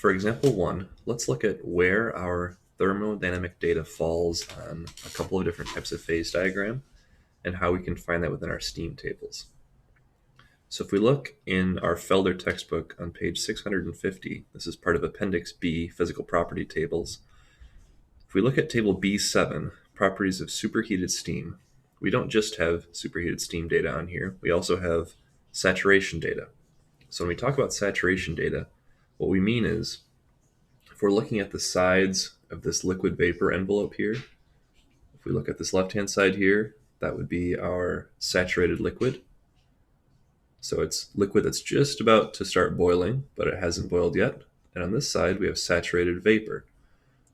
For example 1, let's look at where our thermodynamic data falls on a couple of different types of phase diagram and how we can find that within our steam tables. So if we look in our Felder textbook on page 650, this is part of Appendix B, Physical Property Tables. If we look at Table B7, Properties of Superheated Steam, we don't just have superheated steam data on here, we also have saturation data. So when we talk about saturation data, what we mean is, if we're looking at the sides of this liquid vapor envelope here, if we look at this left-hand side here, that would be our saturated liquid. So it's liquid that's just about to start boiling, but it hasn't boiled yet. And on this side, we have saturated vapor,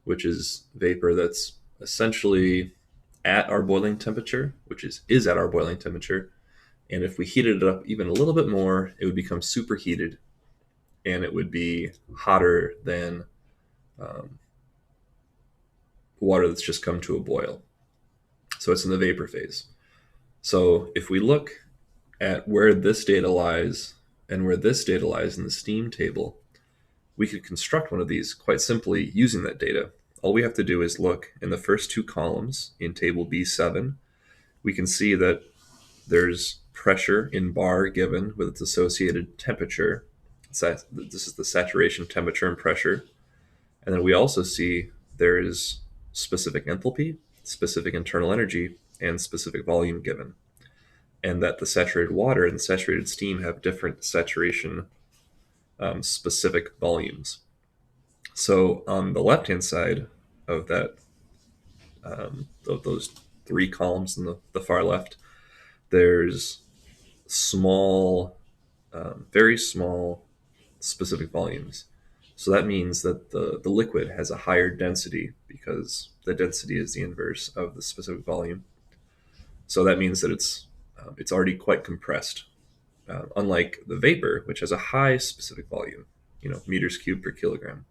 which is vapor that's essentially at our boiling temperature, which is at our boiling temperature. And if we heated it up even a little bit more, it would become superheated, and it would be hotter than water that's just come to a boil. So it's in the vapor phase. So if we look at where this data lies and where this data lies in the steam table, we could construct one of these quite simply using that data. All we have to do is look in the first two columns in table B7. We can see that there's pressure in bar given with its associated temperature. This is the saturation temperature and pressure. And then we also see there is specific enthalpy, specific internal energy, and specific volume given. And that the saturated water and the saturated steam have different saturation specific volumes. So on the left-hand side of that, of those three columns in the far left, there's small, very small specific volumes. So that means that the liquid has a higher density because the density is the inverse of the specific volume. So that means that it's already quite compressed, unlike the vapor, which has a high specific volume, meters cubed per kilogram.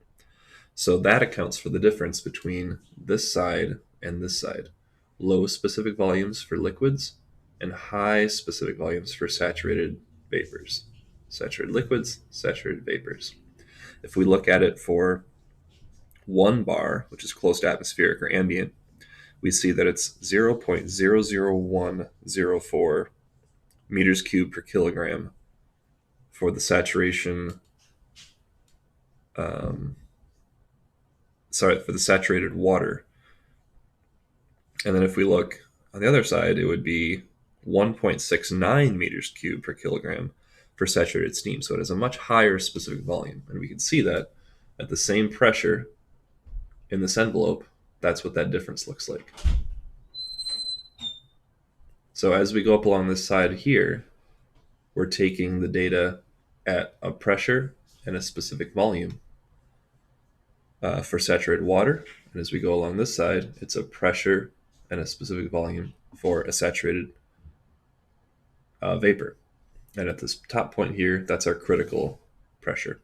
So that accounts for the difference between this side and this side. Low specific volumes for liquids and high specific volumes for saturated vapors. Saturated liquids, saturated vapors. If we look at it for 1 bar, which is close to atmospheric or ambient, we see that it's 0.00104 meters cubed per kilogram for the saturation, for the saturated water. And then if we look on the other side, it would be 1.69 meters cubed per kilogram for saturated steam. So it has a much higher specific volume. And we can see that at the same pressure in this envelope, that's what that difference looks like. So as we go up along this side here, we're taking the data at a pressure and a specific volume for saturated water. And as we go along this side, it's a pressure and a specific volume for a saturated vapor. And at this top point here, that's our critical pressure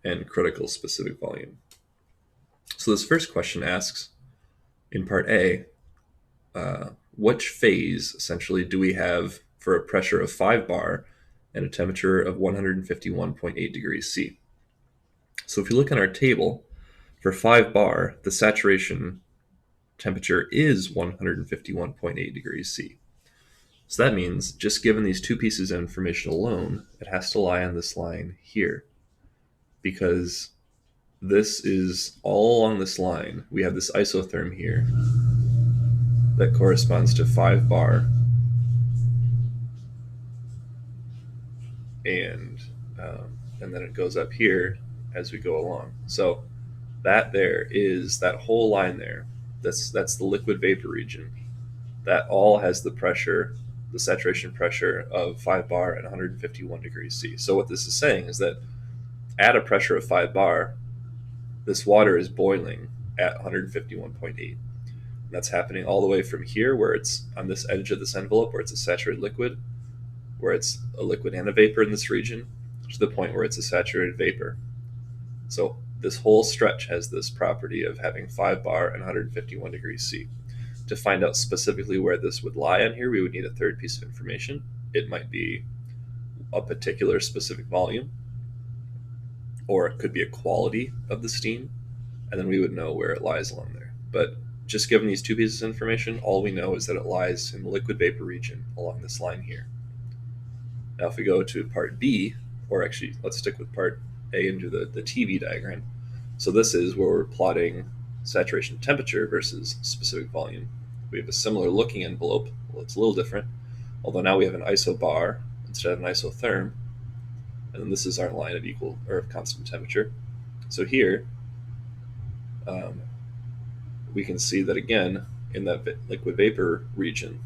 and critical specific volume. So this first question asks, in part A, which phase essentially do we have for a pressure of 5 bar and a temperature of 151.8 degrees C? So if you look in our table, for 5 bar, the saturation temperature is 151.8 degrees C. So that means, just given these two pieces of information alone, it has to lie on this line here. Because this is all along this line. We have this isotherm here that corresponds to 5 bar. And then it goes up here as we go along. So that there is that whole line there. That's the liquid vapor region. That all has the pressure, the saturation pressure of 5 bar and 151 degrees C. So what this is saying is that at a pressure of 5 bar, this water is boiling at 151.8. That's happening all the way from here, where it's on this edge of this envelope, where it's a saturated liquid, where it's a liquid and a vapor in this region, to the point where it's a saturated vapor. So this whole stretch has this property of having 5 bar and 151 degrees C. To find out specifically where this would lie on here, we would need a third piece of information. It might be a particular specific volume, or it could be a quality of the steam, and then we would know where it lies along there. But just given these two pieces of information, all we know is that it lies in the liquid vapor region along this line here. Now if we go to part B, or actually let's stick with part A and do the TV diagram. So this is where we're plotting saturation temperature versus specific volume. We have a similar looking envelope. Well, it's a little different, although now we have an isobar instead of an isotherm, and then this is our line of equal or of constant temperature. So here we can see that again in that liquid vapor region,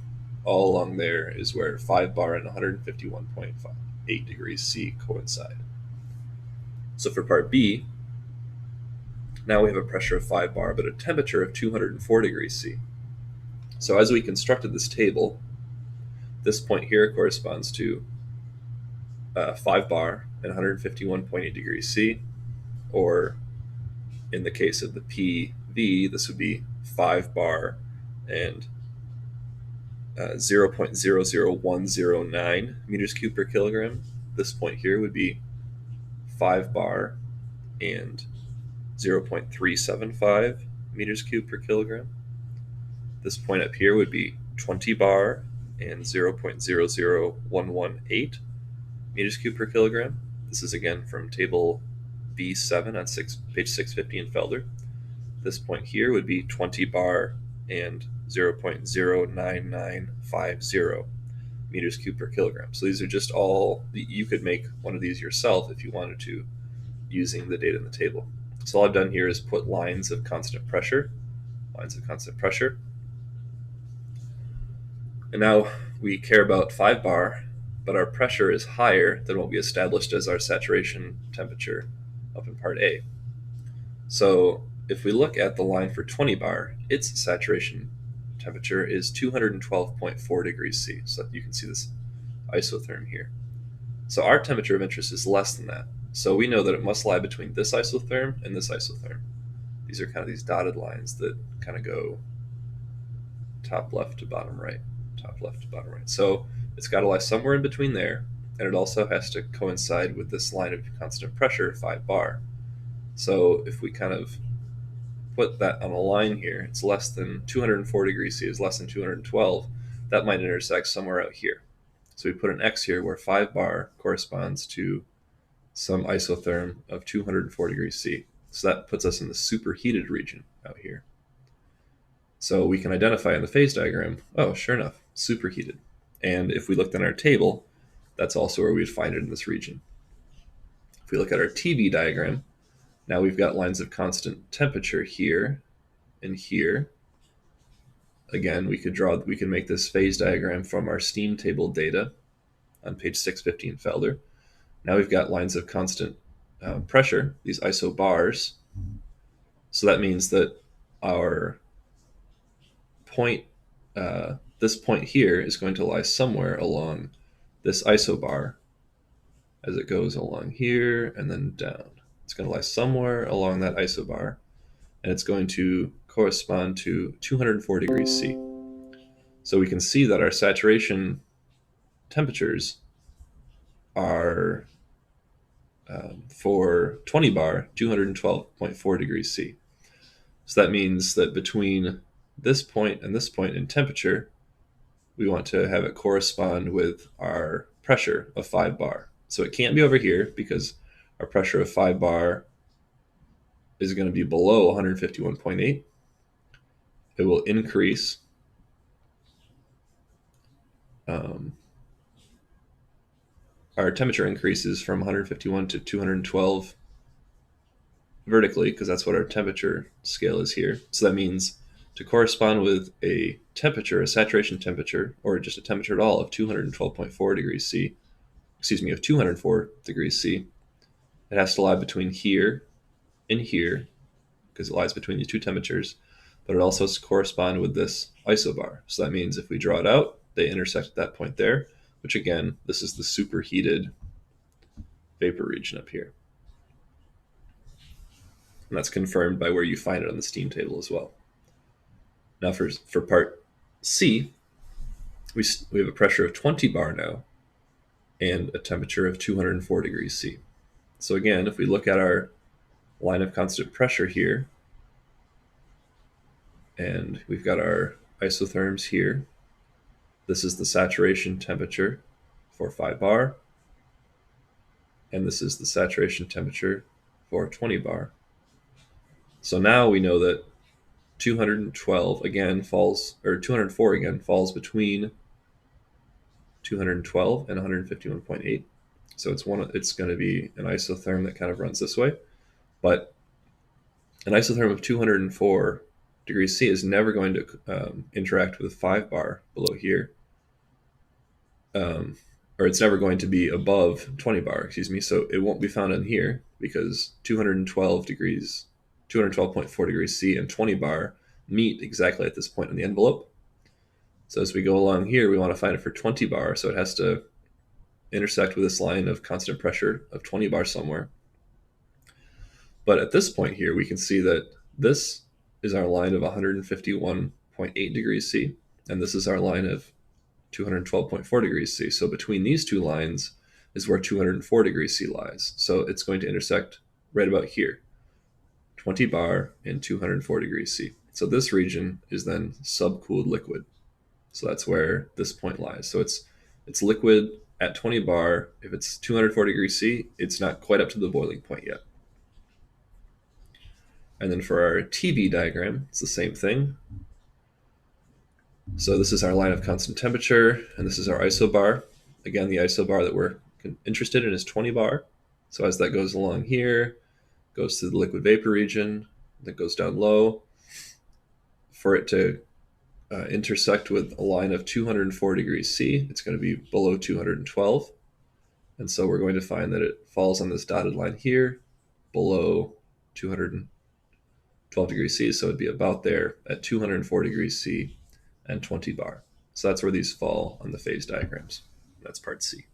all along there is where 5 bar and 151.8 degrees C coincide. So for part B, now we have a pressure of 5 bar but a temperature of 204 degrees C. So as we constructed this table, this point here corresponds to 5 bar and 151.8 degrees C, or in the case of the PV, this would be 5 bar and 0.00109 meters cubed per kilogram. This point here would be 5 bar and 0.375 meters cubed per kilogram. This point up here would be 20 bar and 0.00118 meters cubed per kilogram. This is again from table B7 on page 650 in Felder. This point here would be 20 bar and 0.09950 meters cubed per kilogram. So these are just all, you could make one of these yourself if you wanted to, using the data in the table. So all I've done here is put lines of constant pressure. And now we care about 5 bar, but our pressure is higher than what we established as our saturation temperature up in part A. So if we look at the line for 20 bar, its saturation temperature is 212.4 degrees C. So you can see this isotherm here. So our temperature of interest is less than that. So we know that it must lie between this isotherm and this isotherm. These are kind of these dotted lines that kind of go top left to bottom right, top left to bottom right. So it's got to lie somewhere in between there, and it also has to coincide with this line of constant pressure, 5 bar. So if we kind of put that on a line here, it's less than 204 degrees C is less than 212. That might intersect somewhere out here. So we put an X here where 5 bar corresponds to some isotherm of 204 degrees C. So that puts us in the superheated region out here. So we can identify in the phase diagram, oh, sure enough, superheated. And if we looked in our table, that's also where we'd find it in this region. If we look at our TV diagram, now we've got lines of constant temperature here and here. Again, we can make this phase diagram from our steam table data on page 650 in Felder. Now we've got lines of constant pressure, these isobars. So that means that our point, this point here is going to lie somewhere along this isobar as it goes along here and then down. It's going to lie somewhere along that isobar, and it's going to correspond to 204 degrees C. So we can see that our saturation temperatures are for 20 bar, 212.4 degrees C. So that means that between this point and this point in temperature, we want to have it correspond with our pressure of 5 bar. So it can't be over here because our pressure of 5 bar is going to be below 151.8. It will increase our temperature increases from 151 to 212 vertically, because that's what our temperature scale is here. So that means to correspond with a temperature, a saturation temperature, or just a temperature at all of 212.4 degrees C, of 204 degrees C, it has to lie between here and here, because it lies between these two temperatures, but it also has to correspond with this isobar. So that means if we draw it out, they intersect at that point there, which again, this is the superheated vapor region up here. And that's confirmed by where you find it on the steam table as well. Now for part C, we have a pressure of 20 bar now and a temperature of 204 degrees C. So again, if we look at our line of constant pressure here, and we've got our isotherms here, this is the saturation temperature for 5 bar, and this is the saturation temperature for 20 bar. So now we know that 212 again falls, or 204 again falls between 212 and 151.8. So it's going to be an isotherm that kind of runs this way. But an isotherm of 204 degrees C is never going to interact with 5 bar below here. Or it's never going to be above 20 bar, excuse me. So it won't be found in here because 212 degrees, 212.4 degrees C and 20 bar meet exactly at this point in the envelope. So as we go along here, we want to find it for 20 bar. So it has to intersect with this line of constant pressure of 20 bar somewhere. But at this point here, we can see that this is our line of 151.8 degrees C, and this is our line of 212.4 degrees C. So between these two lines is where 204 degrees C lies. So it's going to intersect right about here, 20 bar and 204 degrees C. So this region is then subcooled liquid. So that's where this point lies. So it's liquid at 20 bar. If it's 204 degrees C, it's not quite up to the boiling point yet. And then for our TB diagram, it's the same thing. So this is our line of constant temperature, and this is our isobar. Again, the isobar that we're interested in is 20 bar. So as that goes along here, goes to the liquid vapor region, then goes down low. For it to intersect with a line of 204 degrees C, it's going to be below 212. And so we're going to find that it falls on this dotted line here, below 212 degrees C. So it'd be about there at 204 degrees C and 20 bar. So that's where these fall on the phase diagrams. That's part C.